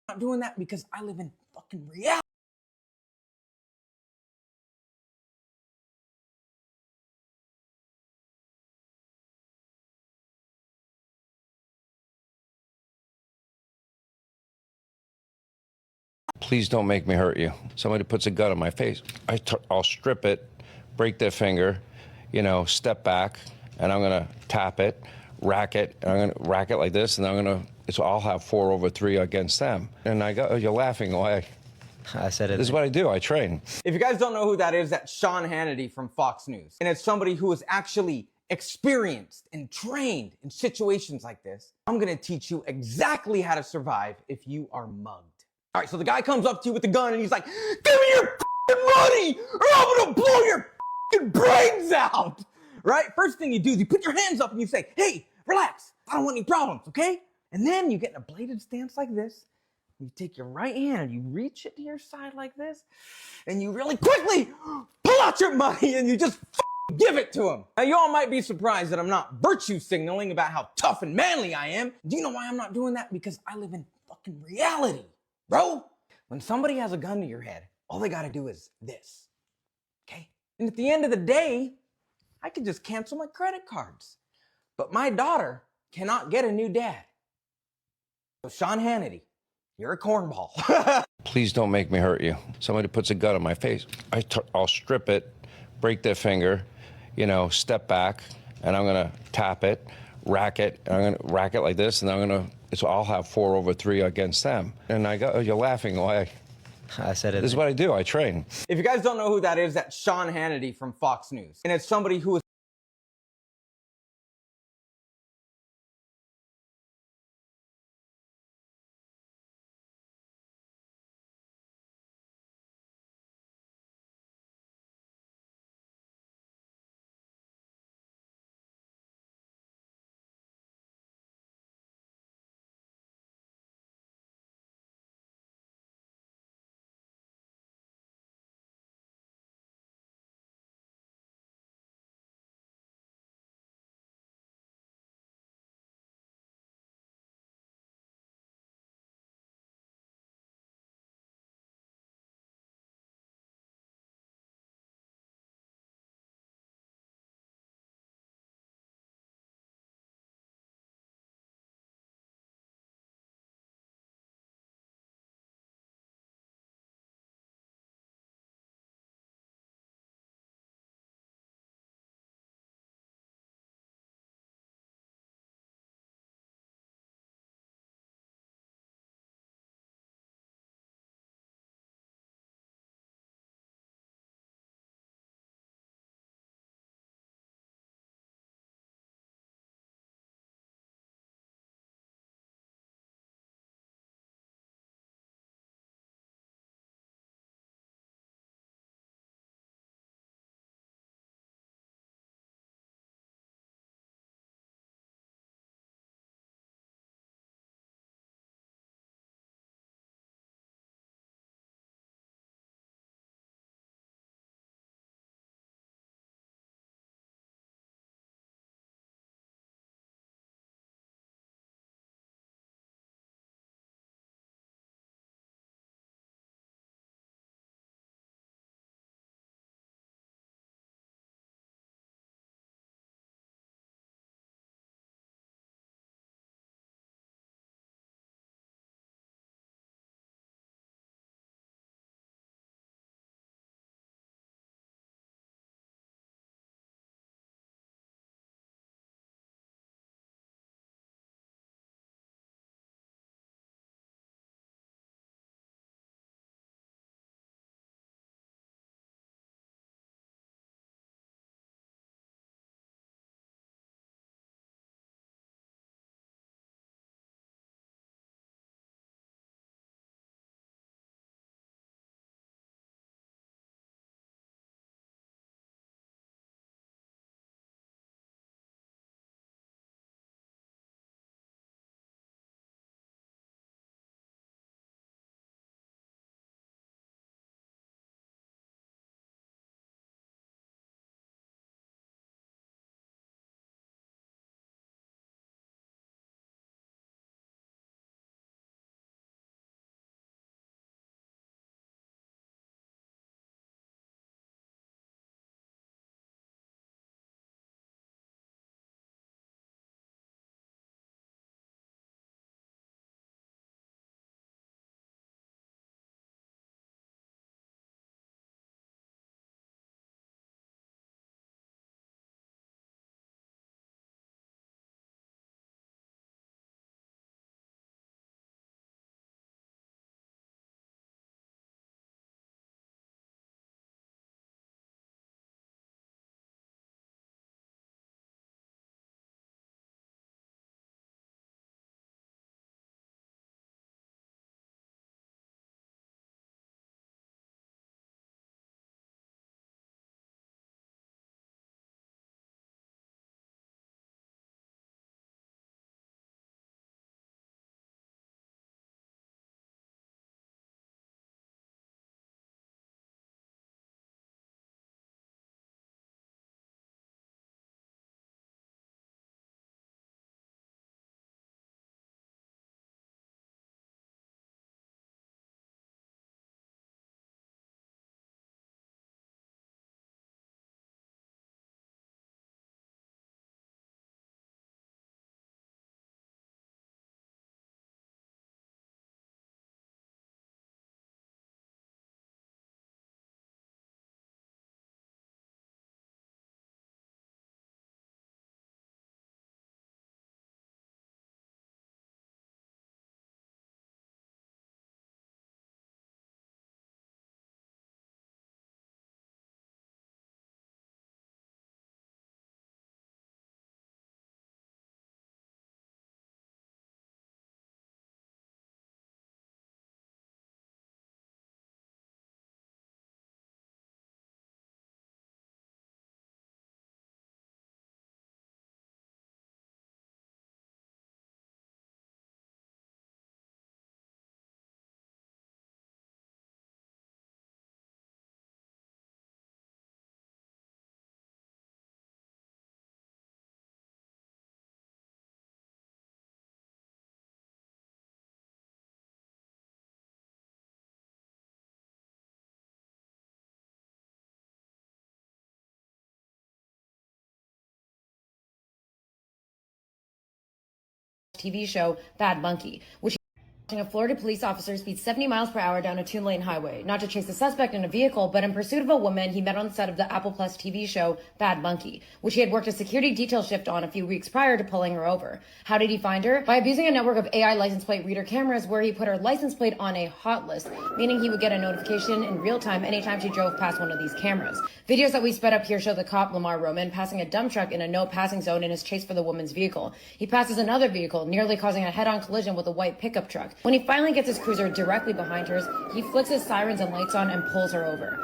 Not doing that because I live in fucking reality. Please don't make me hurt you. Somebody puts a gun in my face, I'll strip it, break their finger, step back, and I'm gonna tap it, rack it, and I'm gonna rack it like this, and I'll have 4 over 3 against them. And I go, oh, you're laughing. Why? I said it. This is what I do. I train. If you guys don't know who that is, that's Sean Hannity from Fox News. And it's somebody who is actually experienced and trained in situations like this. I'm gonna teach you exactly how to survive if you are mugged. All right, so the guy comes up to you with the gun and he's like, give me your money or I'm gonna blow your brains out, right? First thing you do is you put your hands up and you say, hey, relax, I don't want any problems, okay? And then you get in a bladed stance like this. You take your right hand and you reach it to your side like this, and you really quickly pull out your money and you just give it to him. Now, you all might be surprised that I'm not virtue signaling about how tough and manly I am. Do you know why I'm not doing that? Because I live in fucking reality, bro. When somebody has a gun to your head, all they gotta do is this, okay? And at the end of the day, I could just cancel my credit cards. But my daughter cannot get a new dad. So Sean Hannity, you're a cornball. Please don't make me hurt you. Somebody puts a gun in my face, I'll strip it, break their finger, step back, and I'm gonna tap it, rack it, and I'm gonna rack it like this, and I'll have 4 over 3 against them. And I go, oh, you're laughing. Why? I said it. This is what I do. I train. If you guys don't know who that is, that's Sean Hannity from Fox News. And it's somebody who is TV show Bad Monkey, which a Florida police officer speeds 70 miles per hour down a two-lane highway, not to chase a suspect in a vehicle, but in pursuit of a woman he met on the set of the Apple Plus TV show Bad Monkey, which he had worked a security detail shift on a few weeks prior to pulling her over. How did he find her? By abusing a network of AI license plate reader cameras where he put her license plate on a hot list, meaning he would get a notification in real time anytime she drove past one of these cameras. Videos that we sped up here show the cop, Lamar Roman, passing a dump truck in a no passing zone in his chase for the woman's vehicle. He passes another vehicle, nearly causing a head-on collision with a white pickup truck. When he finally gets his cruiser directly behind hers, he flicks his sirens and lights on and pulls her over.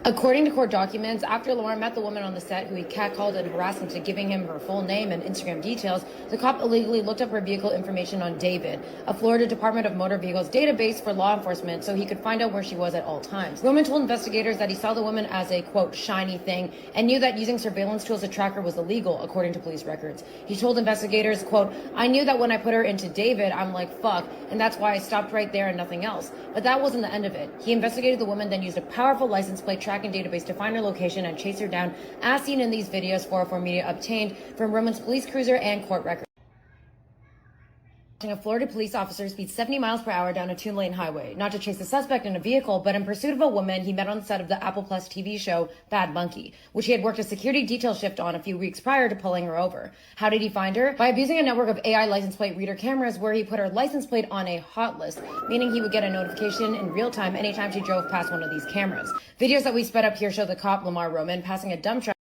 According to court documents, after Lamar met the woman on the set who he catcalled and harassed into giving him her full name and Instagram details, the cop illegally looked up her vehicle information on David, a Florida Department of Motor Vehicles database for law enforcement, so he could find out where she was at all times. Roman told investigators that he saw the woman as a, quote, shiny thing, and knew that using surveillance tools to track her was illegal, according to police records. He told investigators, quote, I knew that when I put her into David, I'm like, fuck, and that's why I stopped right there and nothing else. But that wasn't the end of it. He investigated the woman, then used a powerful license plate tracking database to find her location and chase her down, as seen in these videos 404 Media obtained from Roman's police cruiser and court records. A Florida police officer speeds 70 miles per hour down a two-lane highway, not to chase a suspect in a vehicle, but in pursuit of a woman he met on the set of the Apple Plus TV show Bad Monkey, which he had worked a security detail shift on a few weeks prior to pulling her over. How did he find her? By abusing a network of AI license plate reader cameras where he put her license plate on a hot list, meaning he would get a notification in real time anytime she drove past one of these cameras. Videos that we sped up here show the cop, Lamar Roman, passing a dump truck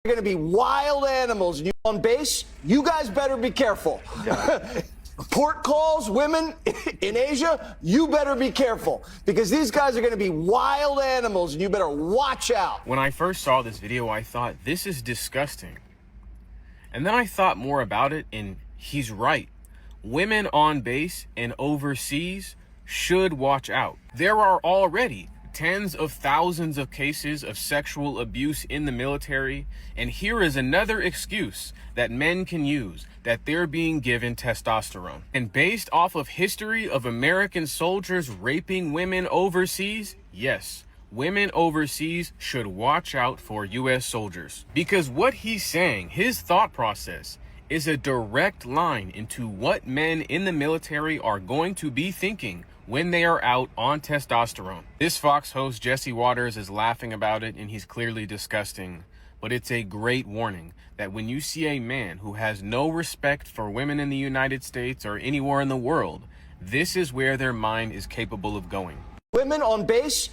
They're going to be wild animals. You on base, you guys better be careful. port calls, women in Asia, you better be careful because these guys are going to be wild animals and you better watch out. When I first saw this video, I thought, this is disgusting. And then I thought more about it, and he's right. Women on base and overseas should watch out. There are already tens of thousands of cases of sexual abuse in the military, and here is another excuse that men can use, that they're being given testosterone. And based off of history of American soldiers raping women overseas, yes, women overseas should watch out for U.S. soldiers. Because what he's saying, his thought process, is a direct line into what men in the military are going to be thinking when they are out on testosterone. This Fox host, Jesse Waters, is laughing about it, and he's clearly disgusting. But it's a great warning that when you see a man who has no respect for women in the United States or anywhere in the world, this is where their mind is capable of going. Women on base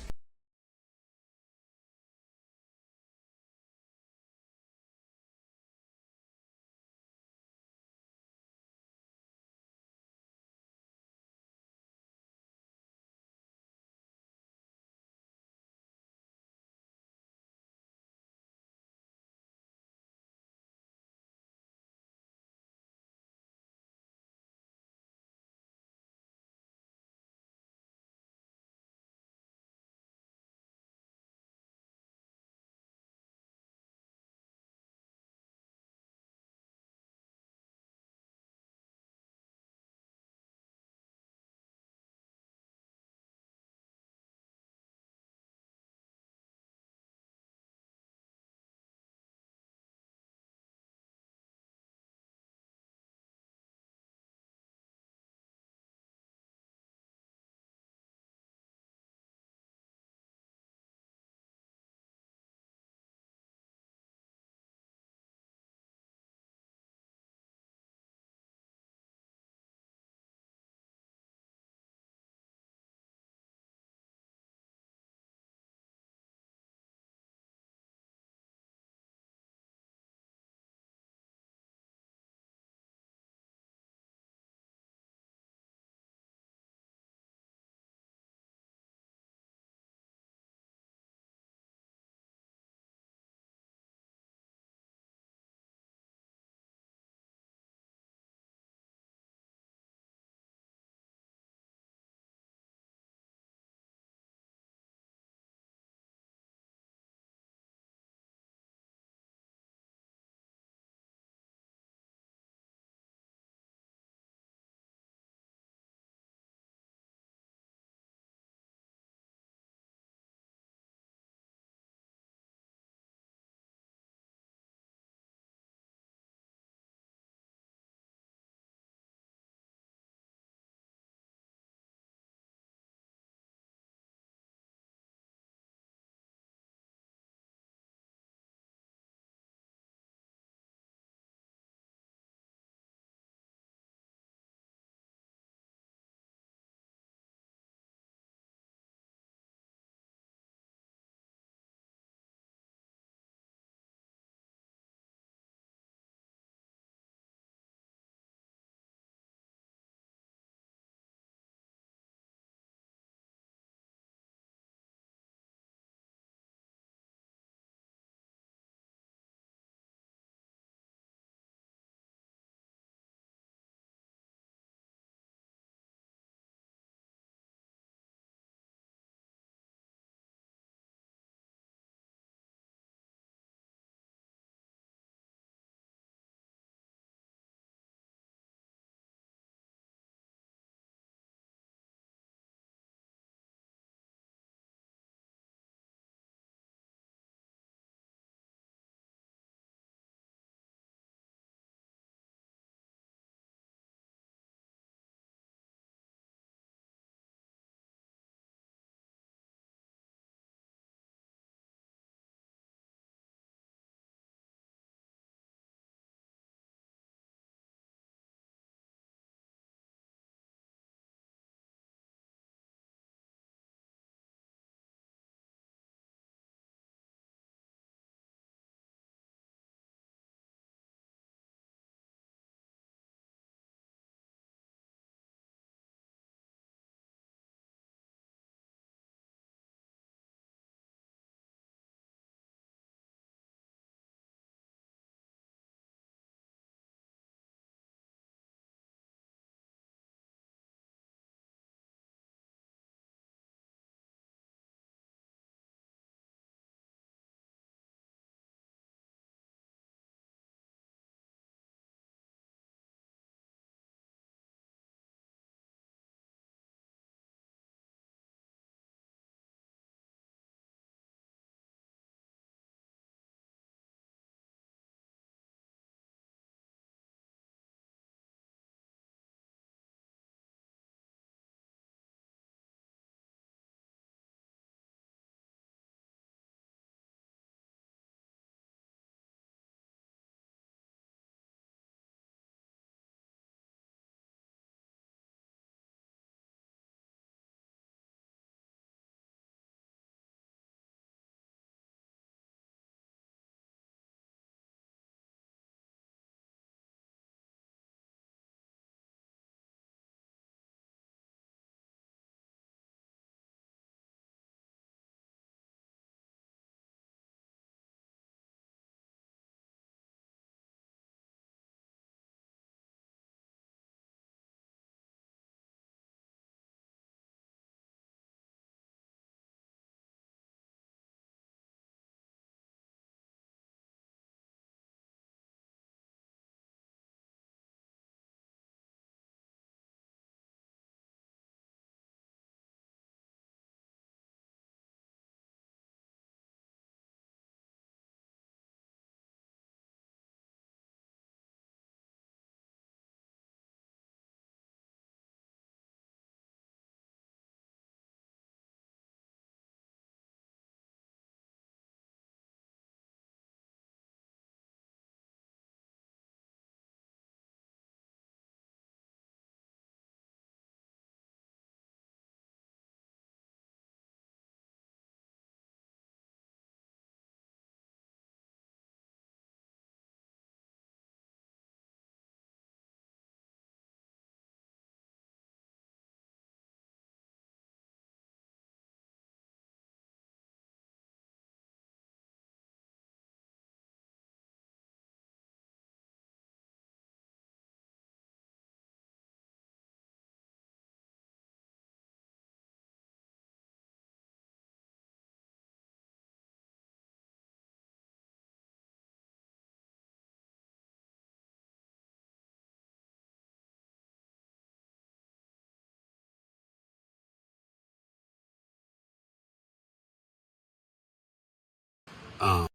And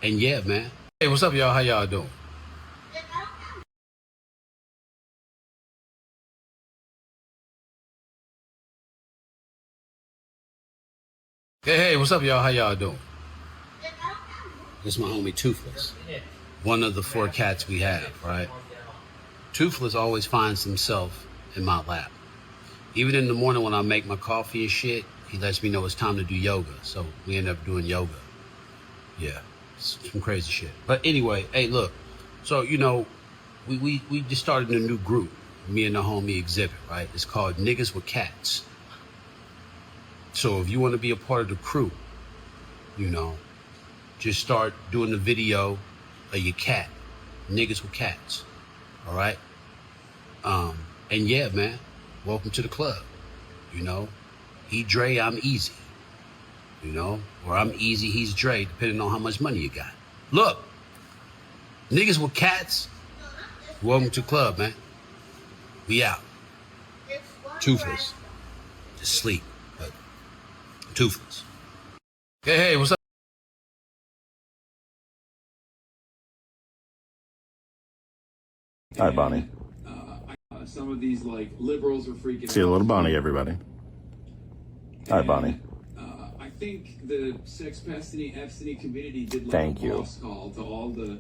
yeah, man. Hey, what's up, y'all? How y'all doing? Hey, what's up, y'all? How y'all doing? This is my homie Toothless. One of the 4 cats we have, right? Toothless always finds himself in my lap. Even in the morning when I make my coffee and shit, he lets me know it's time to do yoga. So we end up doing yoga. Yeah, some crazy shit. But anyway, hey, look. So, you know, we just started a new group, me and the homie Exhibit, right? It's called Niggas with Cats. So if you want to be a part of the crew, you know, just start doing the video of your cat. Niggas with Cats. All right? And yeah, man, welcome to the club. You know, he Dre, I'm Easy. You know, or I'm Easy, he's Dre, depending on how much money you got. Look, niggas with cats, welcome to the club, man. We out. Toothless. Just sleep, but toothless. Hey, what's up? Hi, Bonnie. Some of these like liberals are freaking out. See a little Bonnie, everybody. Hi, Bonnie. I think the Sex Pestiny Epstein community did like Thank a you. boss call to all the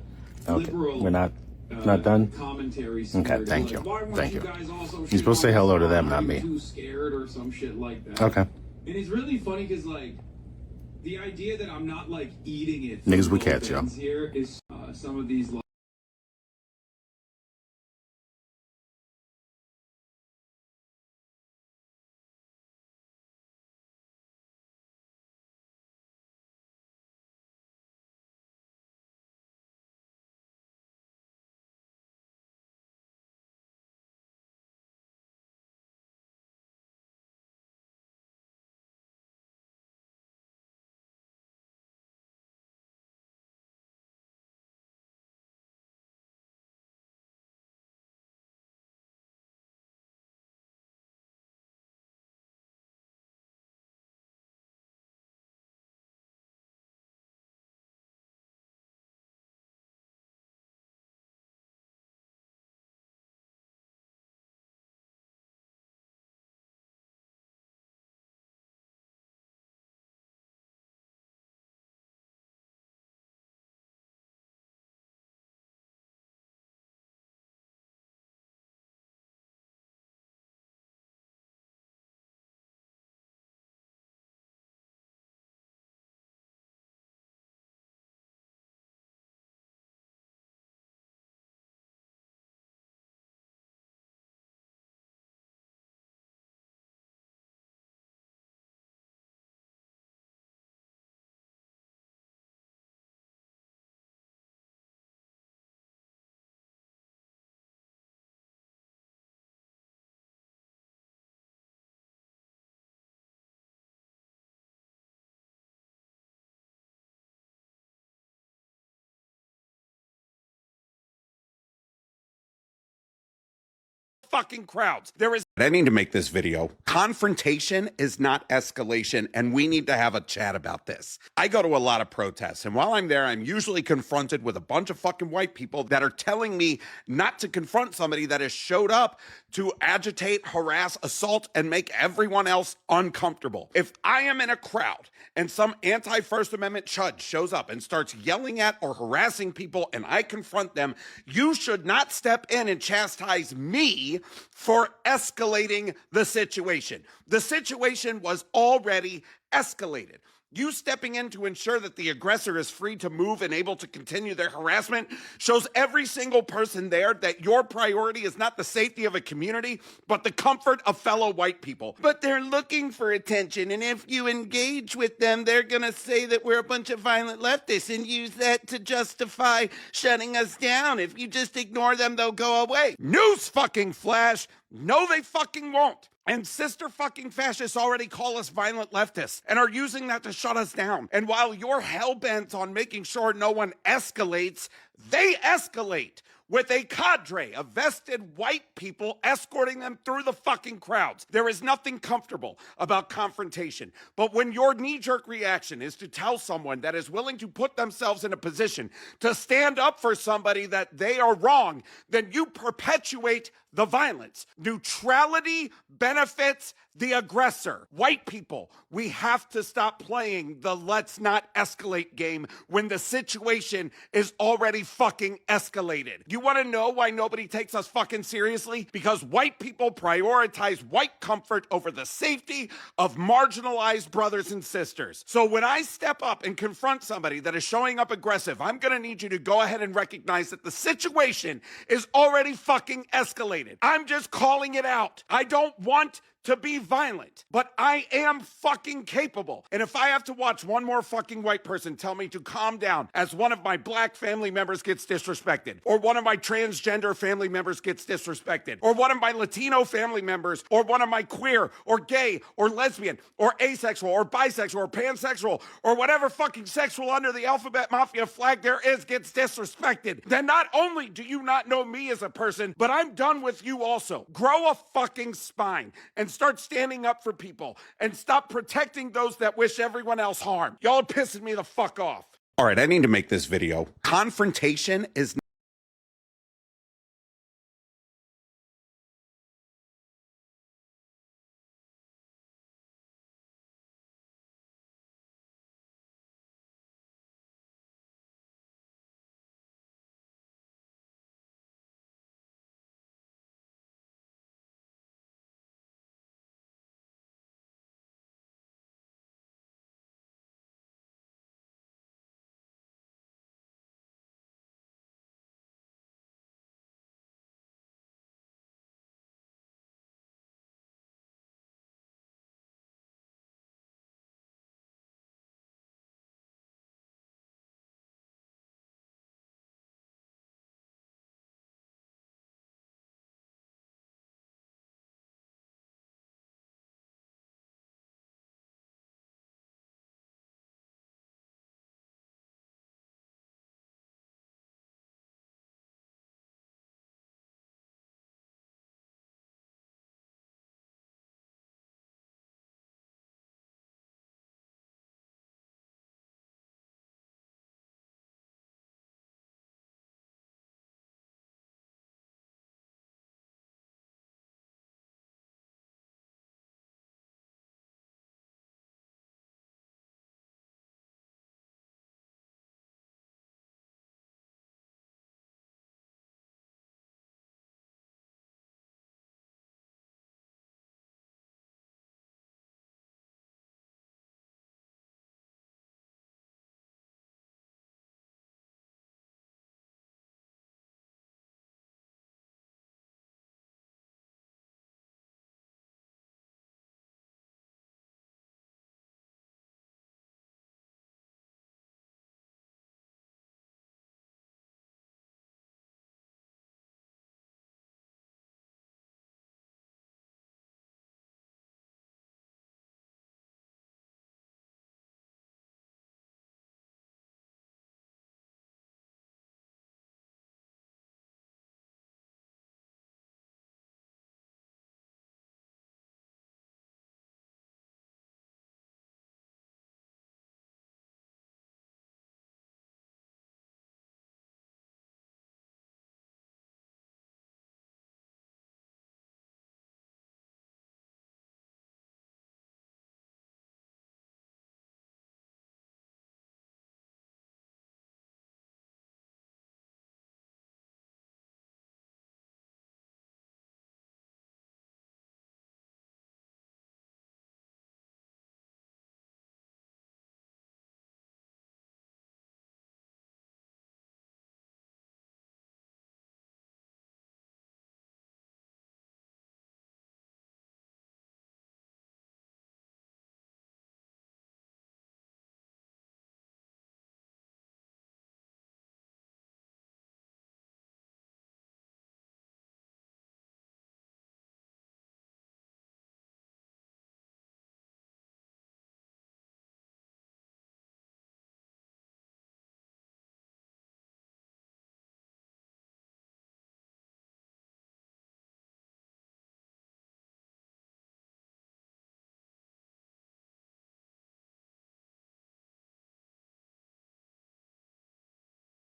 Okay, liberal. we're not done. Commentary. Okay, thank you. Why weren't Thank you you. guys also You're supposed to say hello to them, not Are you me. Too scared or some shit like that. Okay. And it's really funny because like the idea that I'm not like eating it. Niggas with cats, yo. Here is some of these. Fucking crowds. There is. I need to make this video. Confrontation is not escalation, and we need to have a chat about this. I go to a lot of protests, and while I'm there, I'm usually confronted with a bunch of fucking white people that are telling me not to confront somebody that has showed up to agitate, harass, assault, and make everyone else uncomfortable. If I am in a crowd and some anti-First Amendment chud shows up and starts yelling at or harassing people and I confront them, you should not step in and chastise me for escalating the situation. The situation was already escalated. You stepping in to ensure that the aggressor is free to move and able to continue their harassment shows every single person there that your priority is not the safety of a community, but the comfort of fellow white people. But they're looking for attention, and if you engage with them, they're gonna say that we're a bunch of violent leftists and use that to justify shutting us down. If you just ignore them, they'll go away. News fucking flash. No, they fucking won't. And sister fucking fascists already call us violent leftists and are using that to shut us down. And while you're hell-bent on making sure no one escalates, they escalate. with a cadre of vested white people escorting them through the fucking crowds. There is nothing comfortable about confrontation. But when your knee-jerk reaction is to tell someone that is willing to put themselves in a position to stand up for somebody that they are wrong, then you perpetuate the violence. Neutrality benefits the aggressor. White people, we have to stop playing the let's not escalate game when the situation is already fucking escalated. You want to know why nobody takes us fucking seriously? Because white people prioritize white comfort over the safety of marginalized brothers and sisters. So when I step up and confront somebody that is showing up aggressive, I'm going to need you to go ahead and recognize that the situation is already fucking escalated. I'm just calling it out. I don't want to be violent, but I am fucking capable. And if I have to watch one more fucking white person tell me to calm down as one of my black family members gets disrespected, or one of my transgender family members gets disrespected, or one of my Latino family members, or one of my queer or gay or lesbian or asexual or bisexual or pansexual or whatever fucking sexual under the alphabet mafia flag there is gets disrespected, then not only do you not know me as a person, but I'm done with you also. Grow a fucking spine and start standing up for people and stop protecting those that wish everyone else harm. Y'all are pissing me the fuck off. All right, I need to make this video. Confrontation is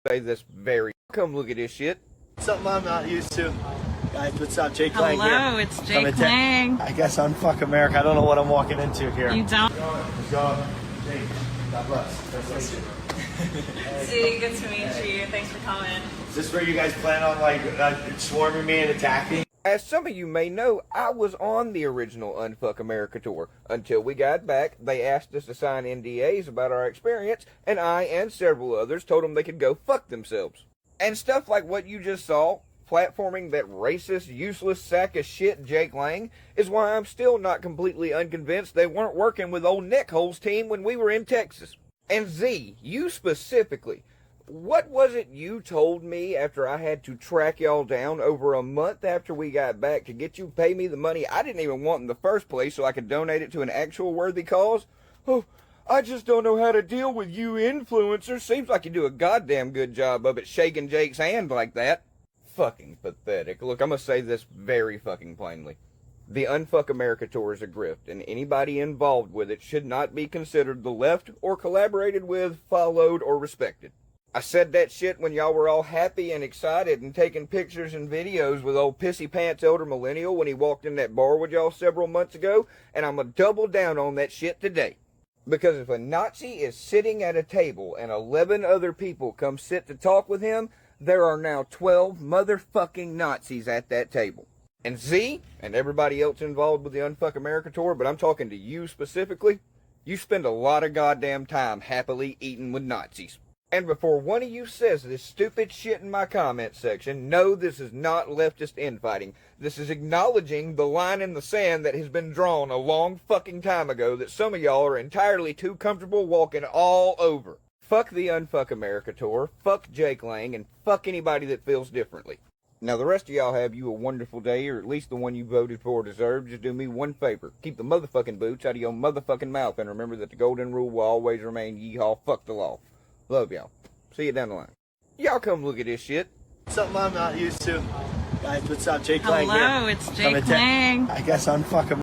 say this very. Come look at this shit. Something I'm not used to. Guys, what's up? Jake Lang here. Hello, it's Jake Lang. I guess on Fuck America. I don't know what I'm walking into here. You don't. Go. Jake, God bless. God bless you. See, good to meet you. Thanks for coming. Is this where you guys plan on like swarming me and attacking? As some of you may know, I was on the original Unfuck America tour. Until we got back, they asked us to sign NDAs about our experience, and I and several others told them they could go fuck themselves. And stuff like what you just saw, platforming that racist, useless sack of shit Jake Lang, is why I'm still not completely unconvinced they weren't working with old Neckhole's team when we were in Texas. And Z, you specifically, what was it you told me after I had to track y'all down over a month after we got back to get you to pay me the money I didn't even want in the first place so I could donate it to an actual worthy cause? Oh, I just don't know how to deal with you influencers. Seems like you do a goddamn good job of it shaking Jake's hand like that. Fucking pathetic. Look, I'm gonna say this very fucking plainly. The Unfuck America tour is a grift, and anybody involved with it should not be considered the left or collaborated with, followed, or respected. I said that shit when y'all were all happy and excited and taking pictures and videos with old pissy pants elder millennial when he walked in that bar with y'all several months ago, and I'm gonna double down on that shit today. Because if a Nazi is sitting at a table and 11 other people come sit to talk with him, there are now 12 motherfucking Nazis at that table. And Z, and everybody else involved with the Unfuck America tour, but I'm talking to you specifically, you spend a lot of goddamn time happily eating with Nazis. And before one of you says this stupid shit in my comment section, no, this is not leftist infighting. This is acknowledging the line in the sand that has been drawn a long fucking time ago that some of y'all are entirely too comfortable walking all over. Fuck the Unfuck America tour, fuck Jake Lang, and fuck anybody that feels differently. Now the rest of y'all have you a wonderful day, or at least the one you voted for deserved. Just do me one favor. Keep the motherfucking boots out of your motherfucking mouth, and remember that the golden rule will always remain yeehaw, fuck the law. Love y'all. See you down the line. Y'all come look at this shit. Something I'm not used to. Guys, what's up? Jake Lang here. Hello, it's Jake Lang. I guess on Fuck America.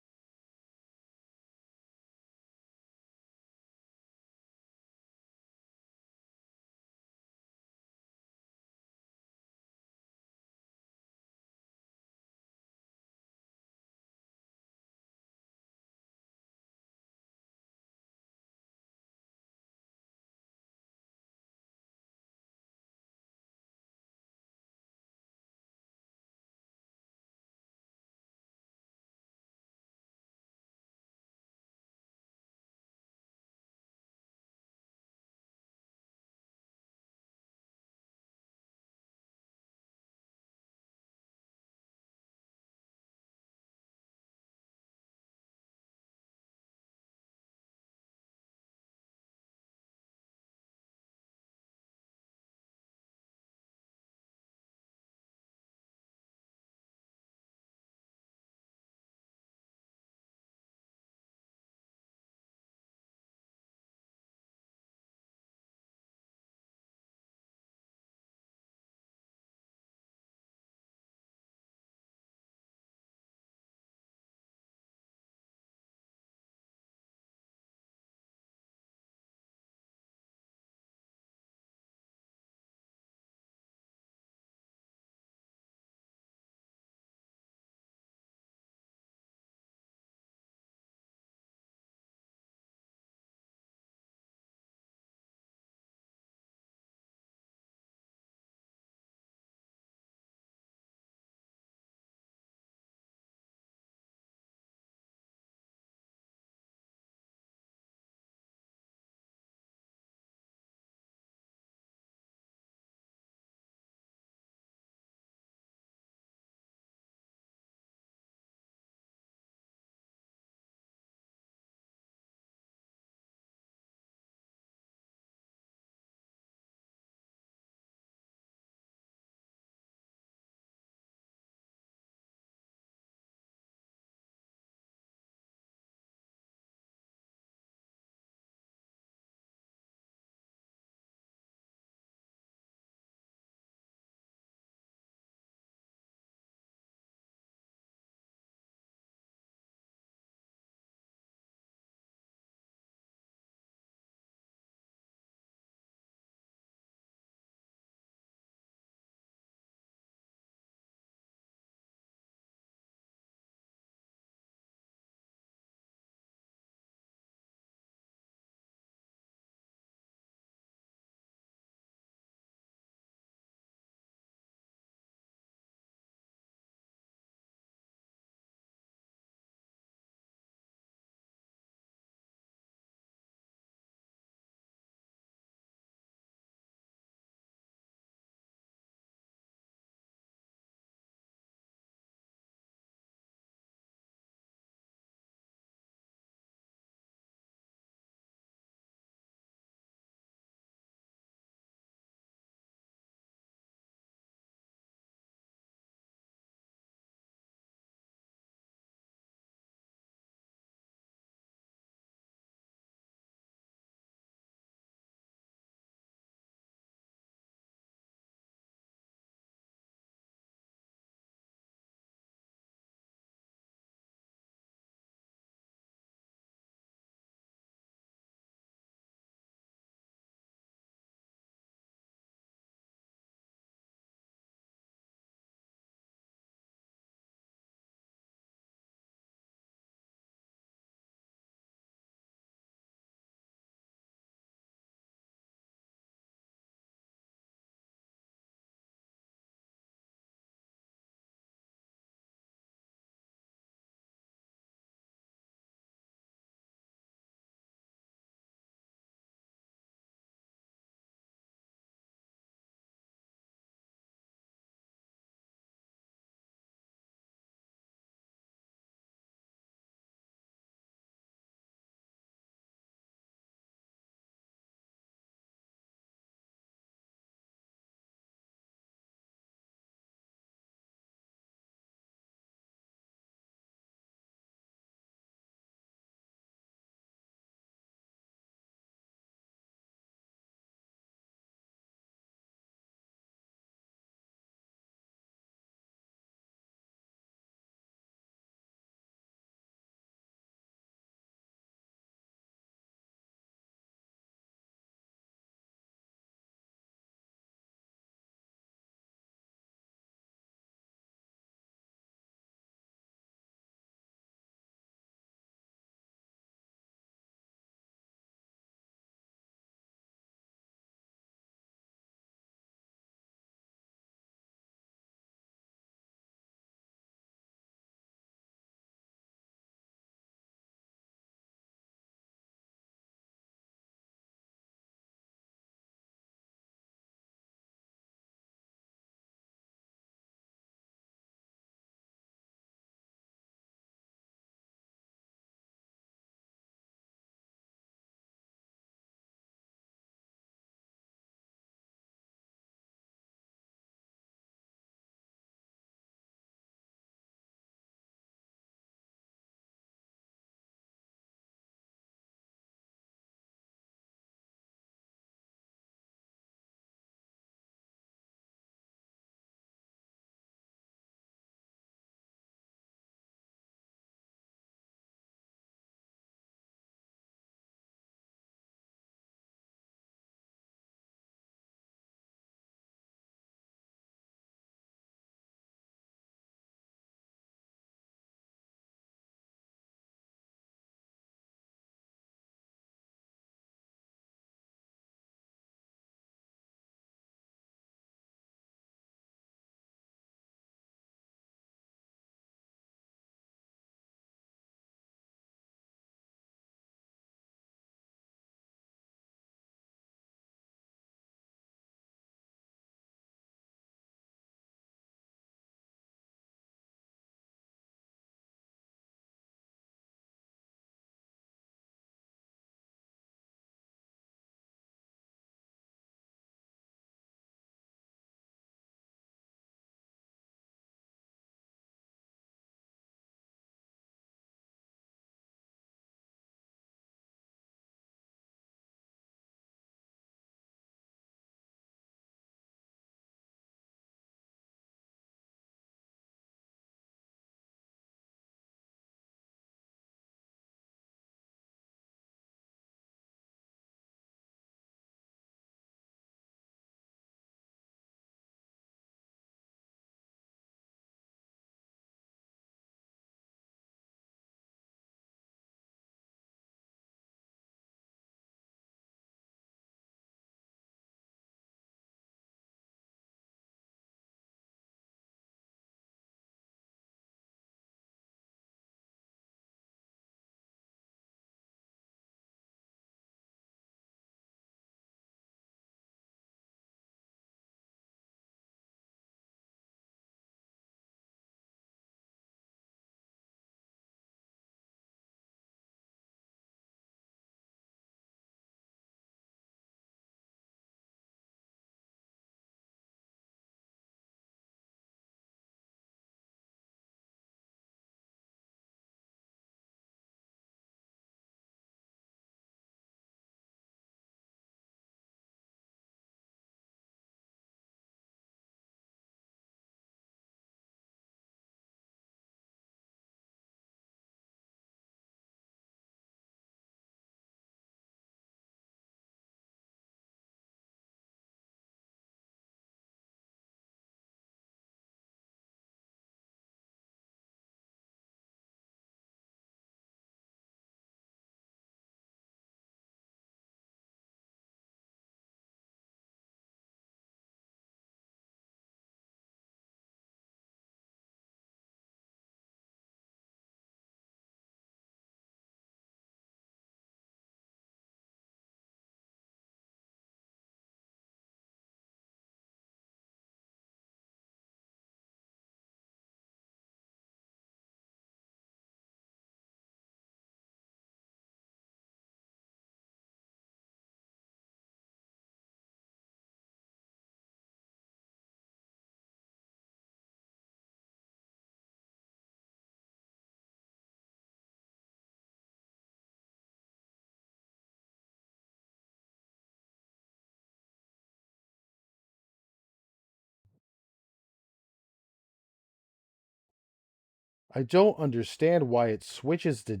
I don't understand why it switches to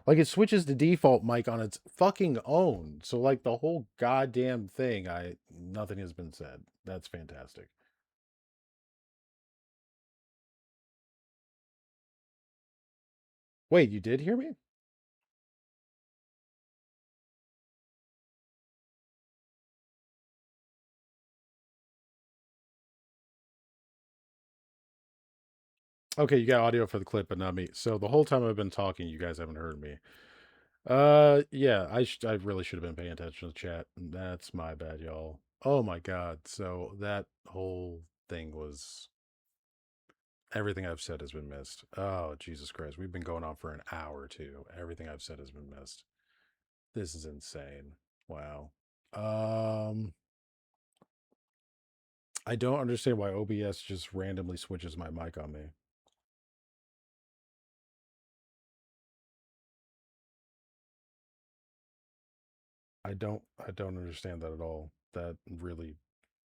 it switches to default mic on its fucking own. So like the whole goddamn thing, nothing has been said. That's fantastic. Wait, you did hear me? Okay, you got audio for the clip, but not me. So the whole time I've been talking, you guys haven't heard me. Yeah, I really should have been paying attention to the chat. That's my bad, y'all. Oh my god. So that whole thing was everything I've said has been missed. Oh, Jesus Christ. We've been going on for an hour too. Everything I've said has been missed. This is insane. Wow. I don't understand why OBS just randomly switches my mic on me. I don't understand that at all. That really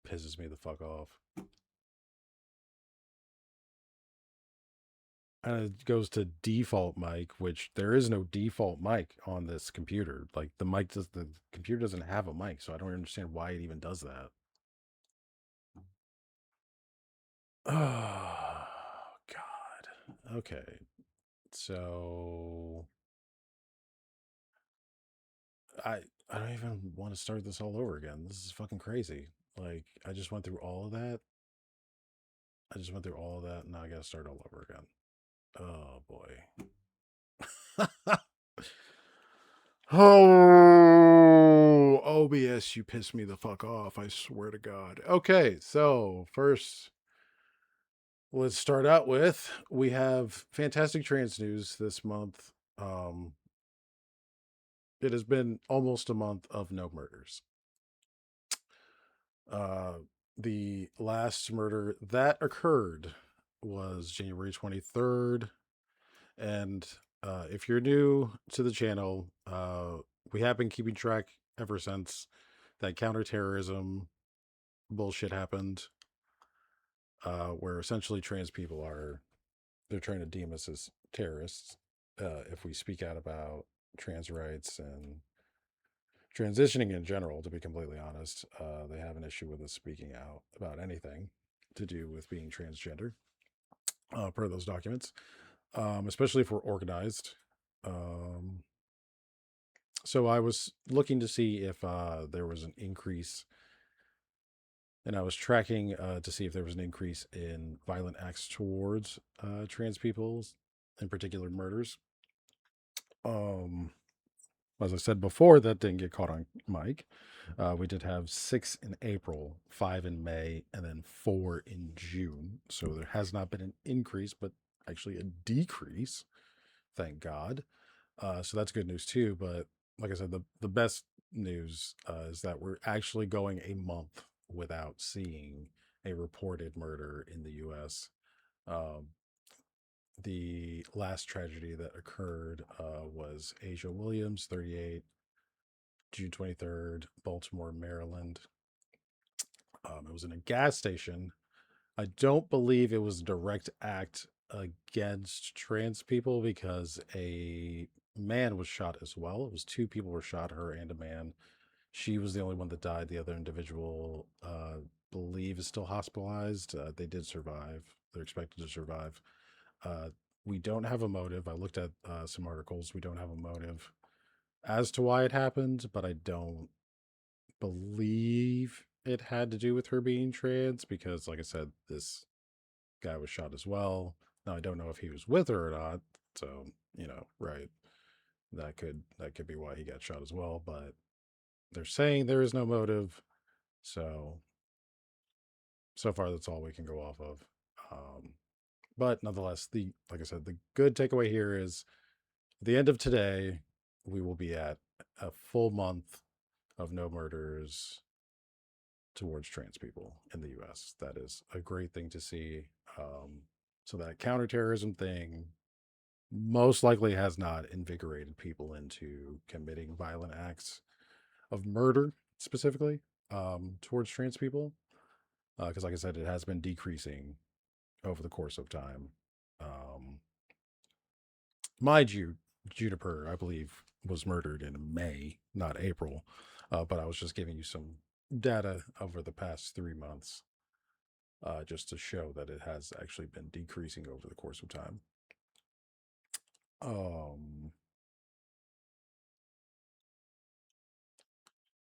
pisses me the fuck off. And it goes to default mic, which there is no default mic on this computer. Like the computer doesn't have a mic, so I don't understand why it even does that. Oh god. Okay. So I don't even want to start this all over again. This is fucking crazy. Like I just went through all of that. And now I gotta start all over again. Oh boy. Oh, OBS, you piss me the fuck off. I swear to God. Okay, so first, let's start out with we have fantastic trans news this month. It has been almost a month of no murders. The last murder that occurred was January 23rd. And if you're new to the channel, we have been keeping track ever since that counterterrorism bullshit happened, where essentially trans people they're trying to deem us as terrorists if we speak out about trans rights and transitioning in general. To be completely honest, they have an issue with us speaking out about anything to do with being transgender, per those documents, especially if we're organized. So I was looking to see if there was an increase, and I was tracking to see if there was an increase in violent acts towards trans people, in particular murders. As I said before, that didn't get caught on mic. We did have 6 in April, 5 in May, and then 4 in June. So there has not been an increase, but actually a decrease. Thank God. So that's good news too. But like I said, the best news is that we're actually going a month without seeing a reported murder in the U.S. Um, the last tragedy that occurred was Asia Williams, 38, June 23rd, Baltimore, Maryland. It was in a gas station. I don't believe it was a direct act against trans people because a man was shot as well. It was 2 people were shot, her and a man. She was the only one that died. The other individual, believe, is still hospitalized. They did survive. They're expected to survive. We don't have a motive. I looked at some articles. We don't have a motive as to why it happened, but I don't believe it had to do with her being trans because, like I said, this guy was shot as well. Now I don't know if he was with her or not, so right, that could be why he got shot as well. But they're saying there is no motive, so far that's all we can go off of. But nonetheless, like I said, the good takeaway here is at the end of today, we will be at a full month of no murders towards trans people in the US. That is a great thing to see. So that counterterrorism thing most likely has not invigorated people into committing violent acts of murder specifically towards trans people. Because like I said, it has been decreasing over the course of time. Mind you, Juniper, I believe, was murdered in May, not April. But I was just giving you some data over the past 3 months, just to show that it has actually been decreasing over the course of time.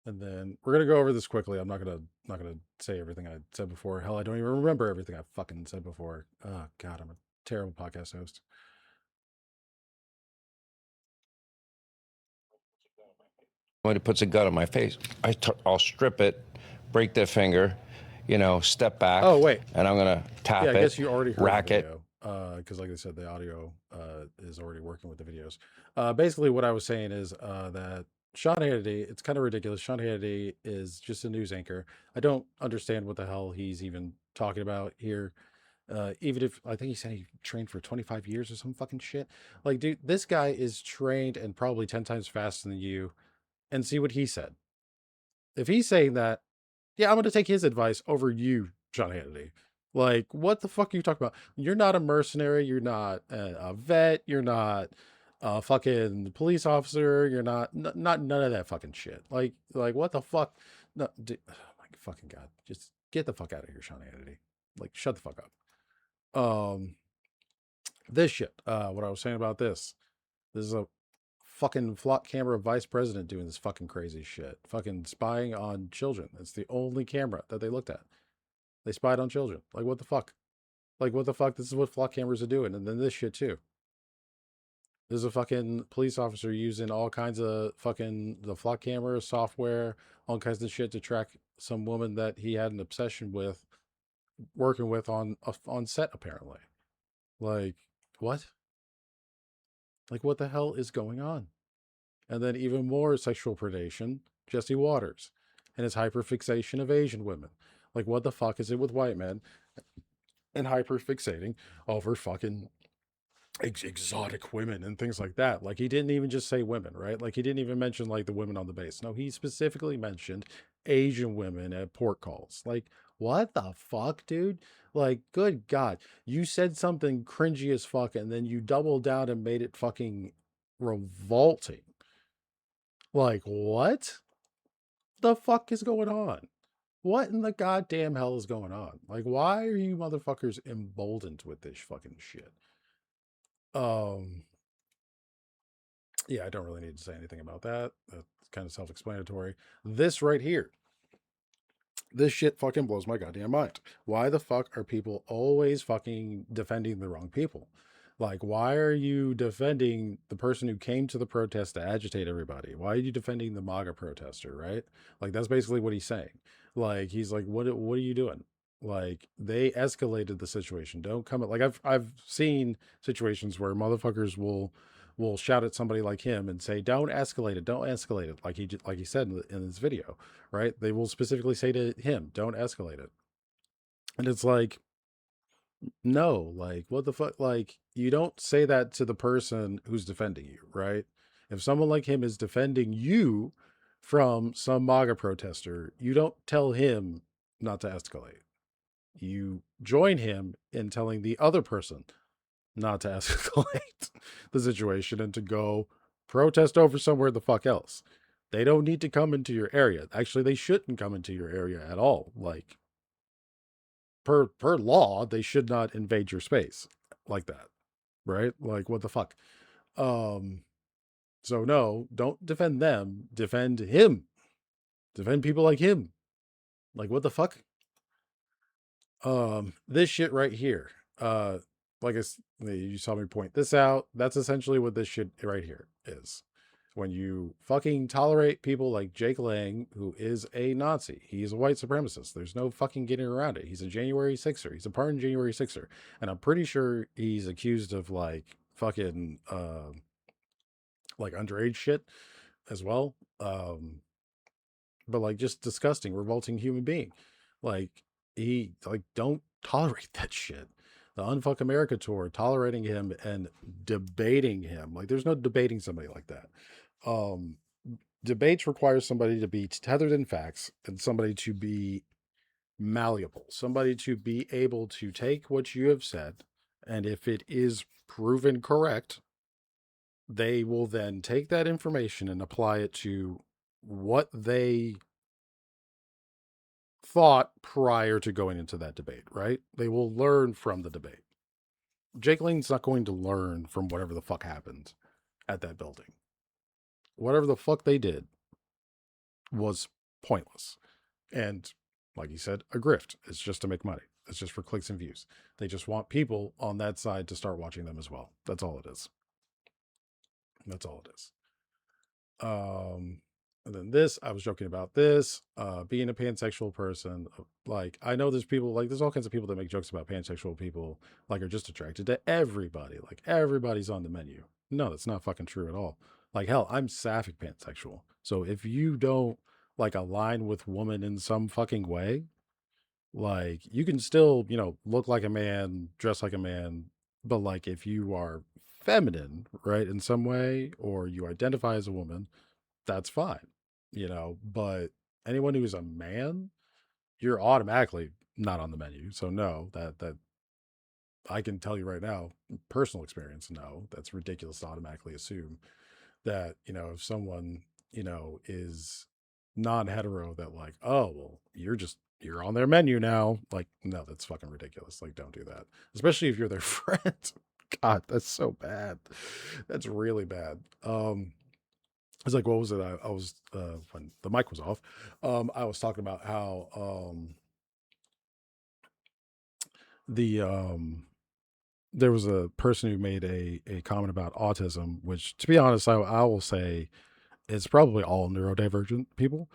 And then we're gonna go over this quickly. I'm not gonna say everything I said before. Hell, I don't even remember everything I fucking said before. Oh God, I'm a terrible podcast host. Somebody puts a gun on my face, I'll strip it, break their finger, step back. Oh wait, and I'm gonna tap yeah, I it, guess you already heard rack the it. video, because like I said, the audio is already working with the videos. Basically, what I was saying is that Sean Hannity, it's kind of ridiculous. Sean Hannity is just a news anchor. I don't understand what the hell he's even talking about here. Even if I think he said he trained for 25 years or some fucking shit. Like, dude, this guy is trained and probably 10 times faster than you. And see what he said. If he's saying that, yeah, I'm going to take his advice over you, Sean Hannity. Like, what the fuck are you talking about? You're not a mercenary. You're not a vet. You're not a fucking police officer. You're not none of that fucking shit. Like what the fuck? No, oh my fucking God. Just get the fuck out of here, Sean Hannity. Like, shut the fuck up. This shit. What I was saying about this. This is a fucking flock camera vice president doing this fucking crazy shit. Fucking spying on children. That's the only camera that they looked at. They spied on children. Like, what the fuck? Like, what the fuck? This is what flock cameras are doing. And then this shit, too. There's a fucking police officer using all kinds of fucking the flock camera software, all kinds of shit to track some woman that he had an obsession with, working with on set, apparently. Like, what? Like, what the hell is going on? And then even more sexual predation, Jesse Waters and his hyperfixation of Asian women. Like, what the fuck is it with white men and hyperfixating over fucking exotic women and things like that? Like, he didn't even just say women, right? Like, he didn't even mention like the women on the base. No, he specifically mentioned Asian women at port calls. Like, what the fuck, dude? Like, good God, you said something cringy as fuck, and then you doubled down and made it fucking revolting. Like, what the fuck is going on? What in the goddamn hell is going on? Like, why are you motherfuckers emboldened with this fucking shit? Yeah, I don't really need to say anything about that. That's kind of self-explanatory. This right here, this shit fucking blows my goddamn mind. Why the fuck are people always fucking defending the wrong people? Like, why are you defending the person who came to the protest to agitate everybody? Why are you defending the MAGA protester, right? Like, that's basically what he's saying. Like, he's like, what are you doing? Like, they escalated the situation. Don't come at, like, I've seen situations where motherfuckers will shout at somebody like him and say, don't escalate it, like he said in this video, right? They will specifically say to him, don't escalate it. And it's like, no, like, what the fuck? Like, you don't say that to the person who's defending you, right? If someone like him is defending you from some MAGA protester, you don't tell him not to escalate. You join him in telling the other person not to escalate the situation and to go protest over somewhere the fuck else. They don't need to come into your area. Actually, they shouldn't come into your area at all. Like, per law, they should not invade your space like that, right? Like, what the fuck? So no, don't defend them. Defend him. Defend people like him. Like, what the fuck? This shit right here. Like you saw me point this out. That's essentially what this shit right here is. When you fucking tolerate people like Jake Lang, who is a Nazi, he's a white supremacist. There's no fucking getting around it. He's a January 6er. He's a pardoned January 6er. And I'm pretty sure he's accused of like fucking like underage shit as well. But like just disgusting, revolting human being. Like he like don't tolerate that shit. The Unfuck America tour, tolerating him and debating him. Like there's no debating somebody like that. Debates require somebody to be tethered in facts and somebody to be malleable, somebody to be able to take what you have said, and if it is proven correct, they will then take that information and apply it to what they thought prior to going into that debate, right? They will learn from the debate. Jake Lane's not going to learn from whatever the fuck happened at that building. Whatever the fuck they did was pointless. And like he said, a grift. It's just to make money. It's just for clicks and views. They just want people on that side to start watching them as well. That's all it is. That's all it is. And then this, I was joking about this, being a pansexual person. Like, I know there's people, like, there's all kinds of people that make jokes about pansexual people, like, are just attracted to everybody. Like, everybody's on the menu. No, that's not fucking true at all. Like, hell, I'm sapphic pansexual. So if you don't, like, align with woman in some fucking way, like, you can still, look like a man, dress like a man, but, like, if you are feminine, right, in some way, or you identify as a woman, that's fine, but anyone who's a man, you're automatically not on the menu. So no, that I can tell you right now, personal experience, no, that's ridiculous to automatically assume that, if someone, is non-hetero, that like, oh, well, you're on their menu now. Like, no, that's fucking ridiculous. Like, don't do that. Especially if you're their friend. God, that's so bad. That's really bad. It's like, what was it? I was when the mic was off. I was talking about how the there was a person who made a comment about autism, which, to be honest, I will say it's probably all neurodivergent people,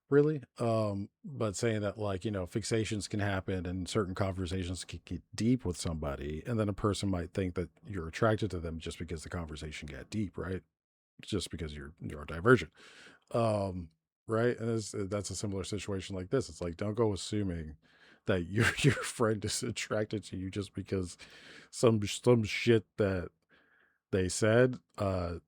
really. But saying that, like, fixations can happen and certain conversations can get deep with somebody, and then a person might think that you're attracted to them just because the conversation got deep, right? Just because you're neurodivergent. Right, and that's a similar situation like this. It's like, don't go assuming that your friend is attracted to you just because some shit that they said.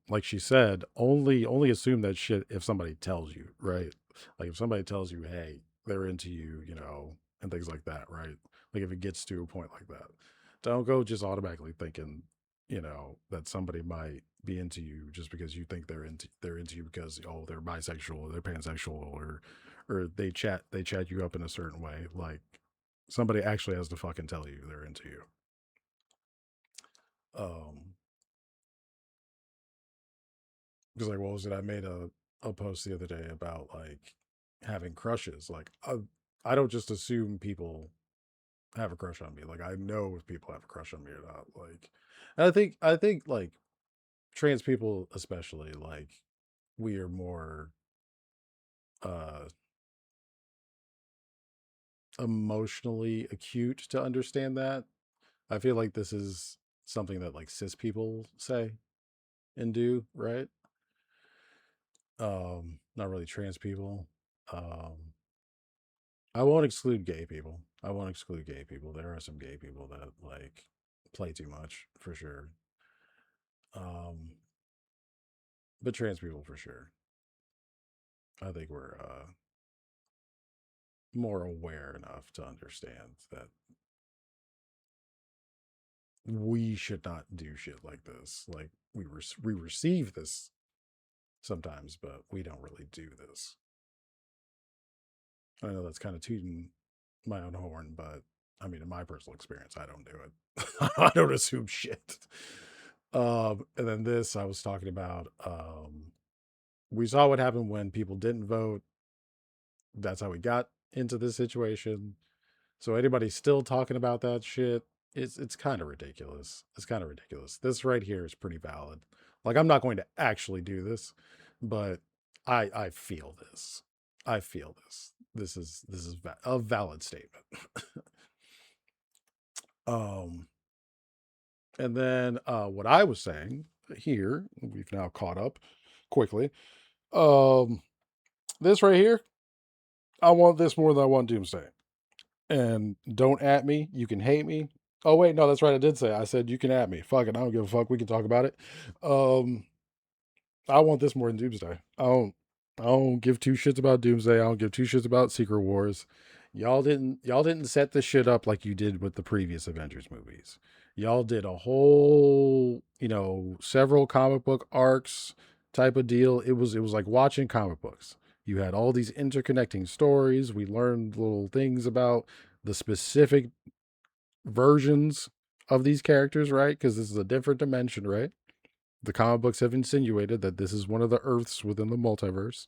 Like she said, only assume that shit if somebody tells you, right? Like, if somebody tells you, hey, they're into you, and things like that, right? Like, if it gets to a point like that, don't go just automatically thinking, that somebody might be into you just because you think they're into you because, oh, they're bisexual or they're pansexual, or they chat you up in a certain way. Like, somebody actually has to fucking tell you they're into you. Because, like, what was it? I made a post the other day about, like, having crushes. Like, I don't just assume people have a crush on me. Like, I know if people have a crush on me or not. Like, and I think like trans people especially, like, we are more uh emotionally acute to understand that. I feel like this is something that, like, cis people say and do, right? Not really trans people. um I won't exclude gay people. I won't exclude gay people. There are some gay people that, like, play too much, for sure. Um, but trans people, for sure. I think we're more aware enough to understand that we should not do shit like this. Like, we receive this sometimes, but we don't really do this. I know that's kind of tooting my own horn, but I mean, in my personal experience, I don't do it. I don't assume shit. And then this, I was talking about, we saw what happened when people didn't vote. That's how we got into this situation. So anybody still talking about that shit, it's kind of ridiculous. It's kind of ridiculous. This right here is pretty valid. Like, I'm not going to actually do this, but I feel this. I feel this. This is a valid statement. um and then what I was saying here, we've now caught up quickly. Um this right here, I want this more than I want Doomsday. And don't at me. You can hate me. Oh wait, no, that's right. I said you can at me. Fuck it. I don't give a fuck. We can talk about it. Um, I want this more than Doomsday. I don't give two shits about Doomsday. I don't give two shits about Secret Wars. Y'all didn't set this shit up like you did with the previous Avengers movies. Y'all did a whole, several comic book arcs type of deal. It was like watching comic books. You had all these interconnecting stories. We learned little things about the specific versions of these characters, right? Because this is a different dimension, right? The comic books have insinuated that this is one of the Earths within the multiverse,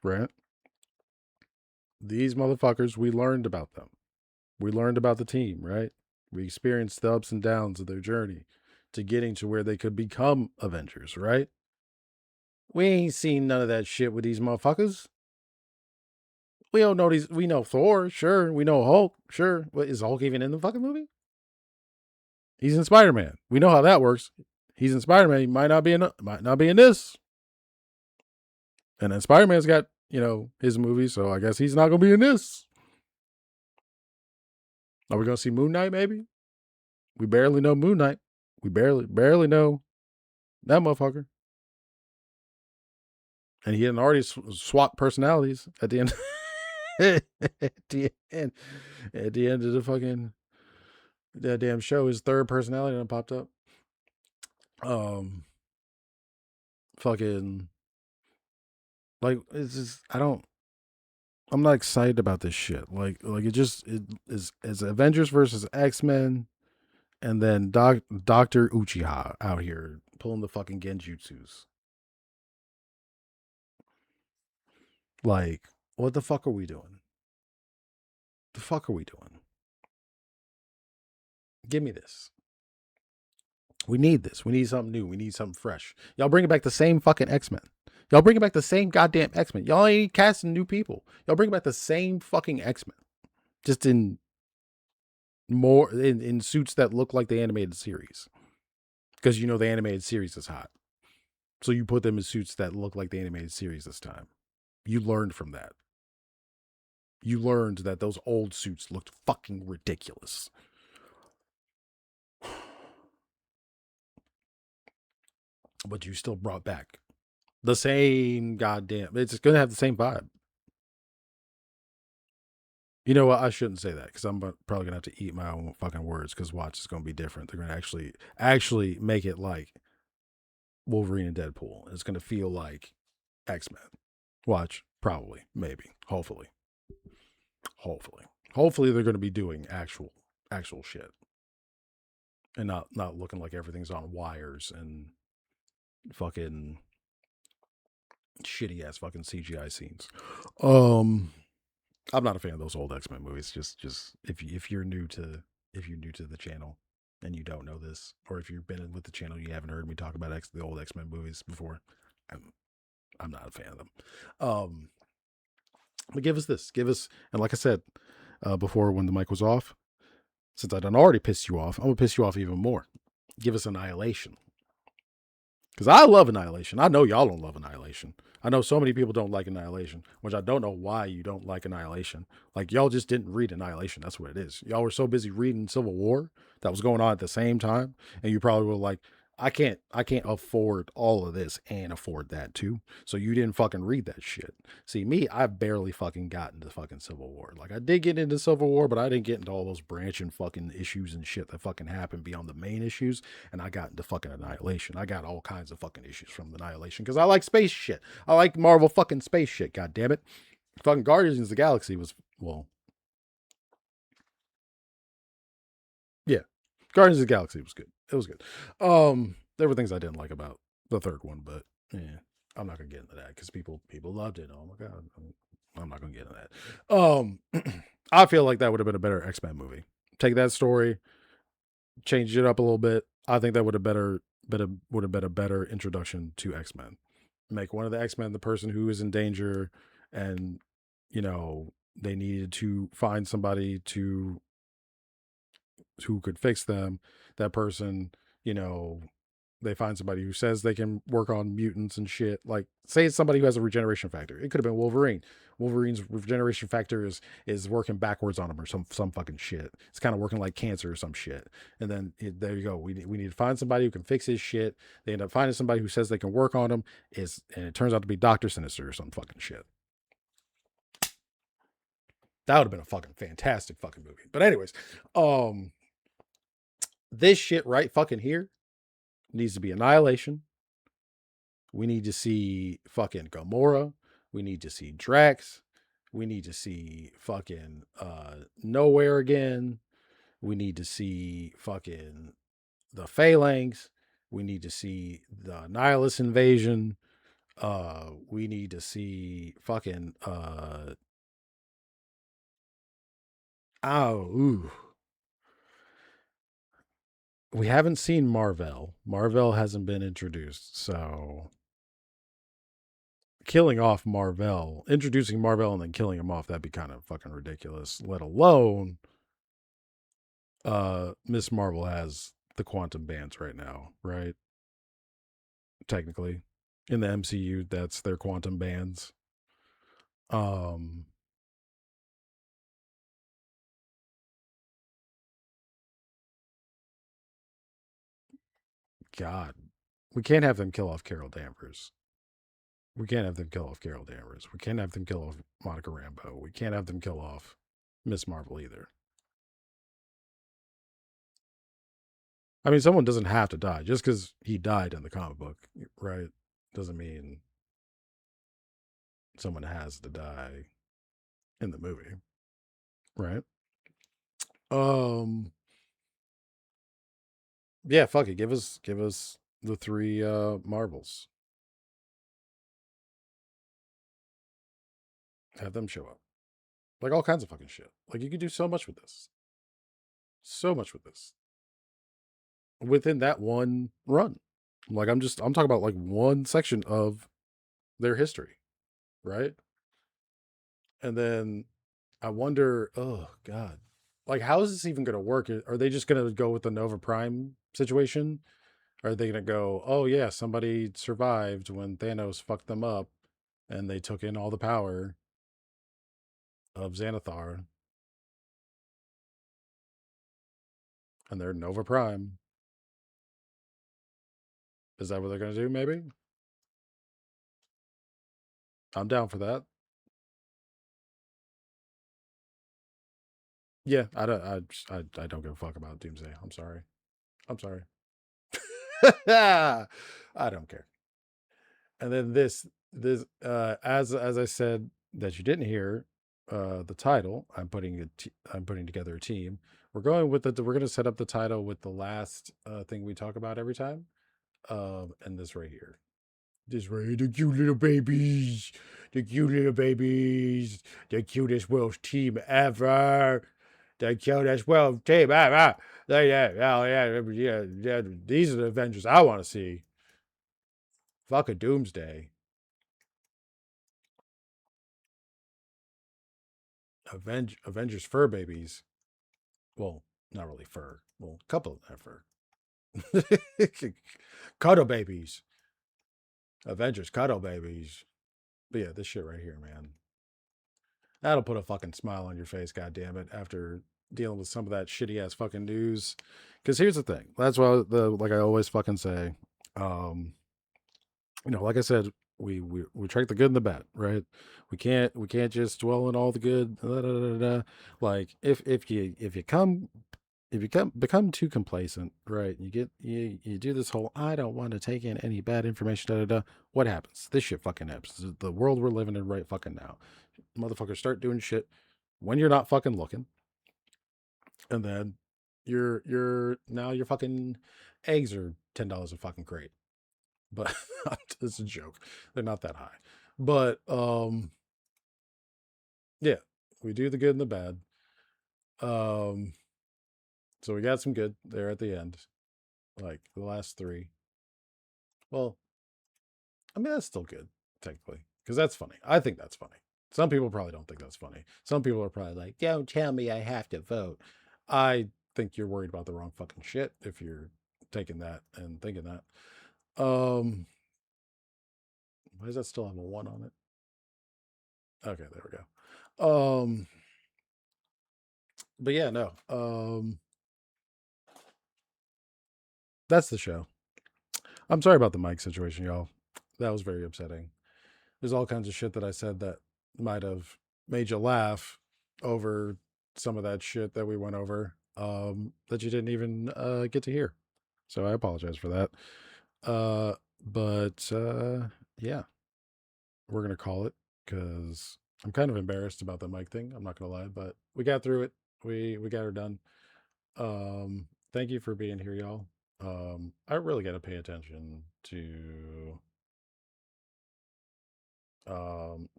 right? These motherfuckers, we learned about them. We learned about the team, right? We experienced the ups and downs of their journey to getting to where they could become Avengers, right? We ain't seen none of that shit with these motherfuckers. We don't know these. We know Thor, sure. We know Hulk, sure. What, is Hulk even in the fucking movie? He's in Spider-Man. We know how that works. He's in Spider-Man. He might not be in this. And then Spider-Man's got, his movie, so I guess he's not gonna be in this. Are we gonna see Moon Knight, maybe? We barely know Moon Knight. We barely know that motherfucker. And he had already swapped personalities at the end. at the end. At the end of the fucking that damn show, his third personality done popped up. Fucking like it's just I'm not excited about this shit. Like it is Avengers versus X-Men, and then Dr. Uchiha out here pulling the fucking genjutsus. Like, what the fuck are we doing? The fuck are we doing? Give me this. We need this. We need something new. We need something fresh. Y'all bringing back the same fucking X-Men. Y'all bringing back the same goddamn X-Men. Y'all ain't casting new people. Y'all bringing back the same fucking X-Men. Just in more in suits that look like the animated series. Because the animated series is hot. So you put them in suits that look like the animated series this time. You learned from that. You learned that those old suits looked fucking ridiculous. But you still brought back the same goddamn. It's going to have the same vibe. You know what? I shouldn't say that because I'm probably going to have to eat my own fucking words because Watch is going to be different. They're going to actually make it like Wolverine and Deadpool. It's going to feel like X-Men. Watch, probably, maybe, hopefully. Hopefully they're going to be doing actual shit and not looking like everything's on wires and fucking shitty ass fucking CGI scenes. I'm not a fan of those old X-Men movies. Just if you're new to the channel and you don't know this, or if you've been with the channel, you haven't heard me talk about the old X-Men movies before. I'm not a fan of them. But give us, and like I said before when the mic was off, since I done already pissed you off, I'm gonna piss you off even more. Give us Annihilation. Because I love Annihilation. I know y'all don't love Annihilation. I know so many people don't like Annihilation, which I don't know why you don't like Annihilation. Like, y'all just didn't read Annihilation. That's what it is. Y'all were so busy reading Civil War that was going on at the same time. And you probably were like, I can't afford all of this and afford that too. So you didn't fucking read that shit. See, me, I've barely fucking gotten to fucking Civil War. Like, I did get into Civil War, but I didn't get into all those branching fucking issues and shit that fucking happened beyond the main issues. And I got into fucking Annihilation. I got all kinds of fucking issues from Annihilation because I like space shit. I like Marvel fucking space shit, god damn it. Fucking Guardians of the Galaxy was, well, yeah. Guardians of the Galaxy was good. It was good. There were things I didn't like about the third one, but yeah, I'm not gonna get into that because people loved it. Oh my god, I'm not gonna get into that. I feel like that would have been a better X-Men movie. Take that story, change it up a little bit. I think that would have been a better introduction to X-Men. Make one of the X-Men the person who is in danger, and they needed to find somebody who could fix them. That person, they find somebody who says they can work on mutants and shit. Like, say it's somebody who has a regeneration factor. It could have been Wolverine. Wolverine's regeneration factor is working backwards on him or some fucking shit. It's kind of working like cancer or some shit. And then there you go. We need to find somebody who can fix his shit. They end up finding somebody who says they can work on him. And it turns out to be Dr. Sinister or some fucking shit. That would have been a fucking fantastic fucking movie. But anyways, This shit right fucking here needs to be Annihilation. We need to see fucking Gamora. We need to see Drax. We need to see fucking Nowhere again. We need to see fucking the Phalanx. We need to see the Nihilist invasion. We need to see fucking ooh. We haven't seen Marvel. Marvel hasn't been introduced, so killing off Marvel, introducing Marvel and then killing him off, that'd be kind of fucking ridiculous. Let alone Miss Marvel has the quantum bands right now, right? Technically. In the MCU, that's their quantum bands. God. We can't have them kill off Carol Danvers. We can't have them kill off Carol Danvers. We can't have them kill off Monica Rambeau. We can't have them kill off Miss Marvel either. I mean, someone doesn't have to die. Just because he died in the comic book, right, doesn't mean someone has to die in the movie, right? Yeah, fuck it. Give us the three Marvels. Have them show up. Like all kinds of fucking shit. Like you could do so much with this. So much with this. Within that one run. Like I'm talking about like one section of their history, right? And then I wonder, oh God. Like how is this even gonna work? Are they just gonna go with the Nova Prime situation? Are they gonna go, oh yeah, somebody survived when Thanos fucked them up and they took in all the power of Xanathar and they're Nova Prime? Is that what they're gonna do? Maybe. I'm down for that. Yeah, I don't give a fuck about Doomsday. I'm sorry. I'm sorry. I don't care. And then this as I said that you didn't hear the title, I'm putting together a team. We're going to set up the title with the last thing we talk about every time. And this right here. This right here, the cute little babies. The cute little babies. The cutest Welsh team ever. The cutest Welsh team ever. Yeah. These are the Avengers I want to see. Fuck a Doomsday. Avengers fur babies. Well, not really fur. Well, a couple of them have fur. Cuddle babies. Avengers cuddle babies. But yeah, this shit right here, man. That'll put a fucking smile on your face, god damn it, after dealing with some of that shitty ass fucking news. Because here's the thing. That's why like I always fucking say, like I said, we track the good and the bad, right? We can't just dwell on all the good. Like if you become too complacent, right? You do this whole I don't want to take in any bad information. What happens? This shit fucking happens. The world we're living in right fucking now. Motherfuckers start doing shit when you're not fucking looking, and then your fucking eggs are $10 a fucking crate. But it's a joke. They're not that high. But yeah, we do the good and the bad. So we got some good there at the end. Like the last three. Well, I mean that's still good, technically. Because that's funny. I think that's funny. Some people probably don't think that's funny. Some people are probably like, don't tell me I have to vote. I think you're worried about the wrong fucking shit if you're taking that and thinking that. Why does that still have a 1 on it? Okay, there we go. But yeah, no. That's the show. I'm sorry about the mic situation, y'all. That was very upsetting. There's all kinds of shit that I said that might have made you laugh over some of that shit that we went over. that you didn't even get to hear. So I apologize for that. But yeah, we're gonna call it because I'm kind of embarrassed about the mic thing. I'm not gonna lie, but we got through it. We got her done. Thank you for being here, y'all. I really got to pay attention to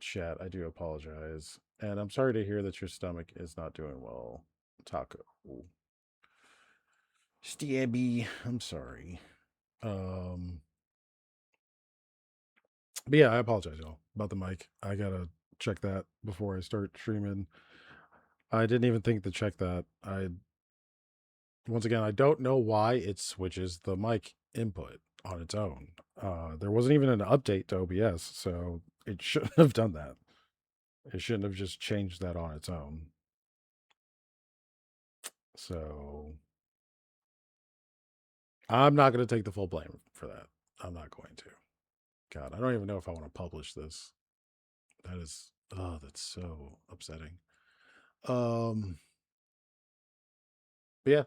chat. I do apologize, and I'm sorry to hear that your stomach is not doing well. Taco, Stabby, I'm sorry. But yeah, I apologize, y'all, about the mic. I gotta check that before I start streaming. I didn't even think to check that. Once again, I don't know why it switches the mic input on its own. There wasn't even an update to OBS, so it shouldn't have done that. It shouldn't have just changed that on its own. So I'm not going to take the full blame for that. I'm not going to. God, I don't even know if I want to publish this. That is, oh, that's so upsetting. But yeah.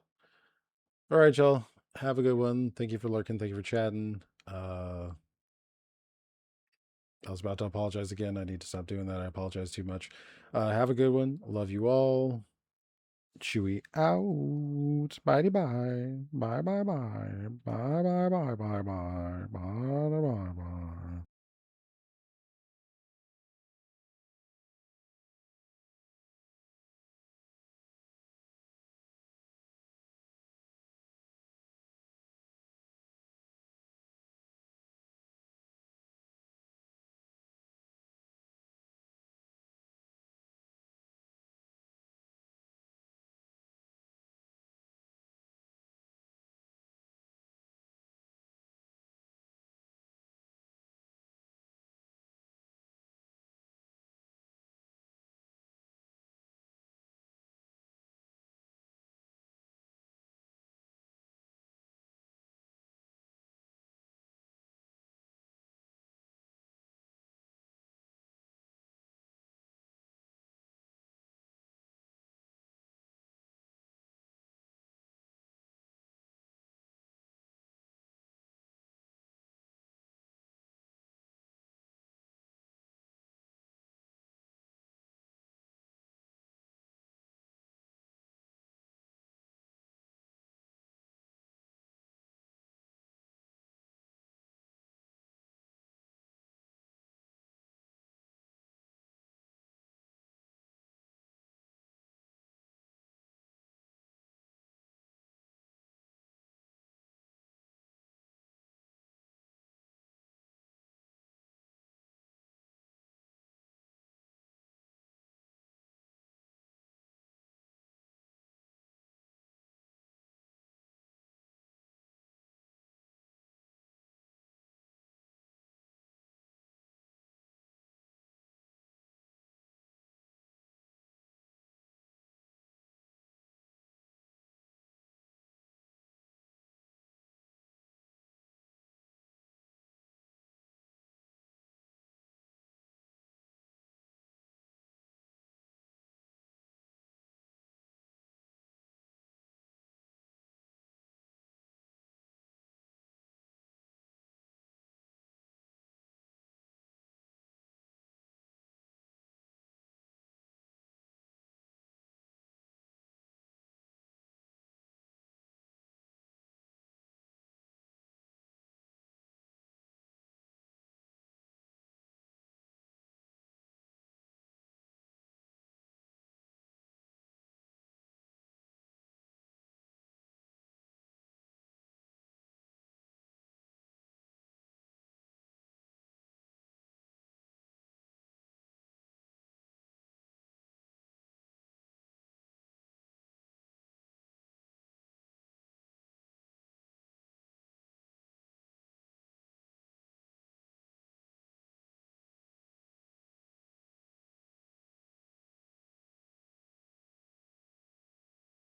All right, y'all. Have a good one. Thank you for lurking. Thank you for chatting. I was about to apologize again. I need to stop doing that. I apologize too much. Have a good one. Love you all. Chewy out. Bye bye. Bye bye bye. Bye bye bye bye bye. Bye bye bye.